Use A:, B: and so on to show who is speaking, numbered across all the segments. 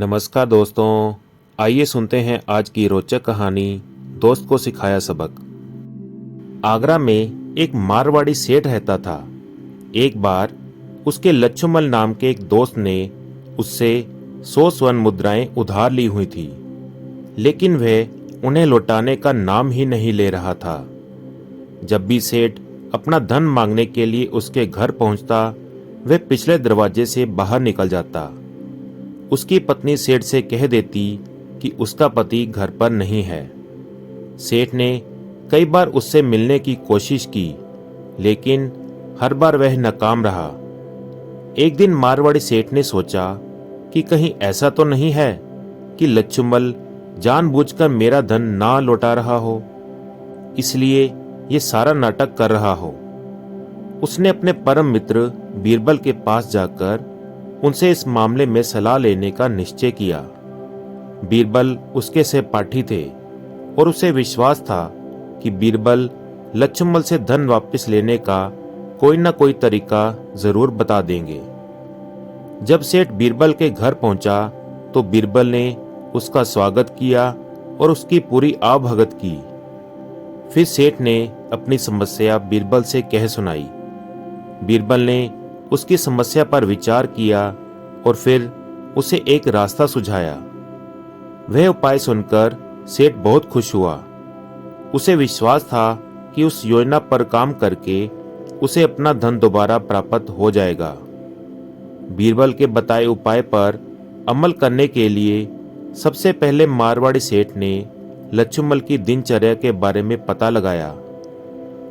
A: नमस्कार दोस्तों, आइए सुनते हैं आज की रोचक कहानी दोस्त को सिखाया सबक। आगरा में एक मारवाड़ी सेठ रहता था। एक बार उसके लच्छुमल नाम के एक दोस्त ने उससे 100 स्वर्ण मुद्राएं उधार ली हुई थी, लेकिन वह उन्हें लौटाने का नाम ही नहीं ले रहा था। जब भी सेठ अपना धन मांगने के लिए उसके घर पहुंचता, वह पिछले दरवाजे से बाहर निकल जाता। उसकी पत्नी सेठ से कह देती कि उसका पति घर पर नहीं है। सेठ ने कई बार उससे मिलने की कोशिश की, लेकिन हर बार वह नाकाम रहा। एक दिन मारवाड़ी सेठ ने सोचा कि कहीं ऐसा तो नहीं है कि लच्छुमल जानबूझकर मेरा धन ना लौटा रहा हो, इसलिए ये सारा नाटक कर रहा हो। उसने अपने परम मित्र बीरबल के पास जाकर उनसे इस मामले में सलाह लेने का निश्चय किया। बीरबल उसके सहपाठी थे और उसे विश्वास था कि बीरबल लच्छुमल से धन वापस लेने का कोई न कोई तरीका जरूर बता देंगे। जब सेठ बीरबल के घर पहुंचा तो बीरबल ने उसका स्वागत किया और उसकी पूरी आवभगत की। फिर सेठ ने अपनी समस्या बीरबल से कह सुनाई। बीरबल ने उसकी समस्या पर विचार किया और फिर उसे एक रास्ता सुझाया। वह उपाय सुनकर सेठ बहुत खुश हुआ। उसे विश्वास था कि उस योजना पर काम करके उसे अपना धन दोबारा प्राप्त हो जाएगा। बीरबल के बताए उपाय पर अमल करने के लिए सबसे पहले मारवाड़ी सेठ ने लच्छुमल की दिनचर्या के बारे में पता लगाया।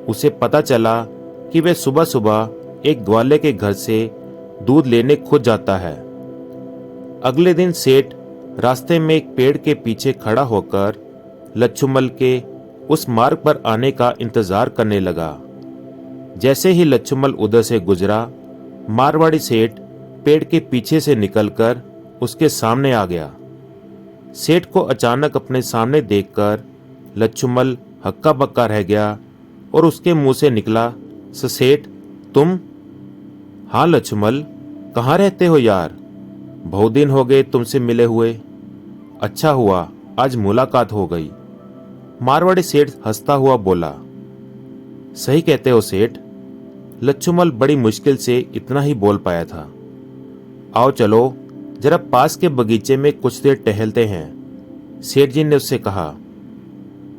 A: उसे पता चला कि वह सुबह सुबह एक ग्वाले के घर से दूध लेने खुद जाता है। अगले दिन सेठ रास्ते में एक पेड़ के पीछे खड़ा होकर लच्छुमल के उस मार्ग पर आने का इंतजार करने लगा। जैसे ही लच्छुमल उधर से गुजरा, मारवाड़ी सेठ पेड़ के पीछे से निकलकर उसके सामने आ गया। सेठ को अचानक अपने सामने देखकर लच्छुमल हक्का बक्का रह गया और उसके मुंह से निकला, सेठ तुम? हाँ लच्छुमल, कहाँ रहते हो यार? बहुत दिन हो गए तुमसे मिले हुए। अच्छा हुआ आज मुलाकात हो गई। मारवाड़ी सेठ हंसता हुआ बोला। सही कहते हो सेठ। लच्छुमल बड़ी मुश्किल से इतना ही बोल पाया था। आओ चलो जरा पास के बगीचे में कुछ देर टहलते हैं, सेठ जी ने उससे कहा।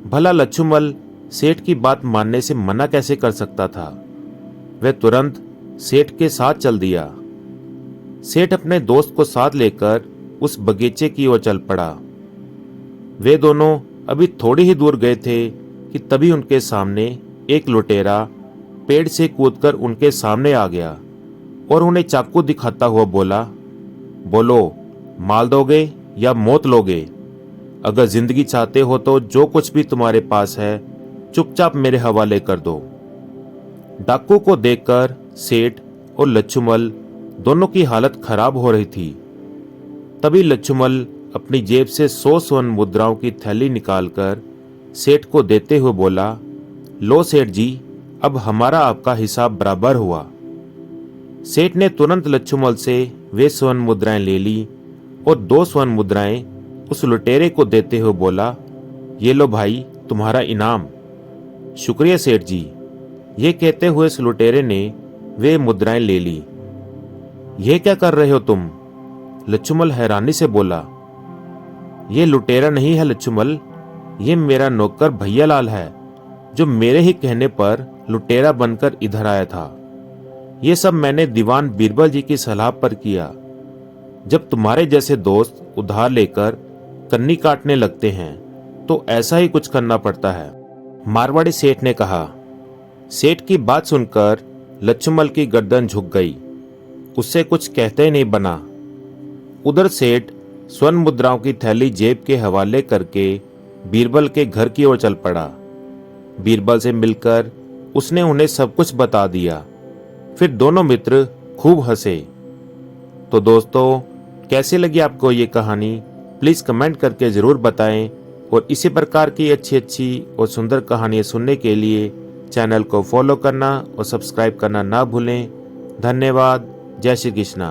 A: भला लच्छुमल सेठ की बात मानने से मना कैसे कर सकता था। वह तुरंत सेठ के साथ चल दिया। सेठ अपने दोस्त को साथ लेकर उस बगीचे की ओर चल पड़ा। वे दोनों अभी थोड़ी ही दूर गए थे कि तभी उनके सामने एक लुटेरा पेड़ से कूदकर उनके सामने आ गया और उन्हें चाकू दिखाता हुआ बोला, बोलो माल दोगे या मौत लोगे? अगर जिंदगी चाहते हो तो जो कुछ भी तुम्हारे पास है चुपचाप मेरे हवाले कर दो। डाकू को देखकर सेठ और लच्छुमल दोनों की हालत खराब हो रही थी। तभी लच्छुमल अपनी जेब से 100 स्वर्ण मुद्राओं की थैली निकालकर सेठ को देते हुए बोला, लो सेठ जी, अब हमारा आपका हिसाब बराबर हुआ। सेठ ने तुरंत लच्छुमल से वे स्वर्ण मुद्राएं ले ली और 2 स्वर्ण मुद्राएं उस लुटेरे को देते हुए बोला, ये लो भाई तुम्हारा इनाम। शुक्रिया सेठ जी। ये कहते हुए उस लुटेरे ने वे मुद्राएं ले ली। यह क्या कर रहे हो तुम? लच्छुमल हैरानी से बोला। यह लुटेरा नहीं है लच्छुमल, ये मेरा नौकर भैया लाल है, जो मेरे ही कहने पर लुटेरा बनकर इधर आया था। ये सब मैंने दीवान बीरबल जी की सलाह पर किया। जब तुम्हारे जैसे दोस्त उधार लेकर कन्नी काटने लगते हैं तो ऐसा ही कुछ करना पड़ता है, मारवाड़ी सेठ ने कहा। सेठ की बात सुनकर लच्छुमल की गर्दन झुक गई। उससे कुछ कहते ही नहीं बना। उधर सेठ स्वर्ण मुद्राओं की थैली जेब के हवाले करके बीरबल के घर की ओर चल पड़ा। बीरबल से मिलकर उसने उन्हें सब कुछ बता दिया। फिर दोनों मित्र खूब हंसे। तो दोस्तों, कैसी लगी आपको ये कहानी? प्लीज कमेंट करके जरूर बताएं और इसी प्रकार की अच्छी अच्छी और सुंदर कहानियां सुनने के लिए चैनल को फॉलो करना और सब्सक्राइब करना ना भूलें। धन्यवाद। जय श्री कृष्णा।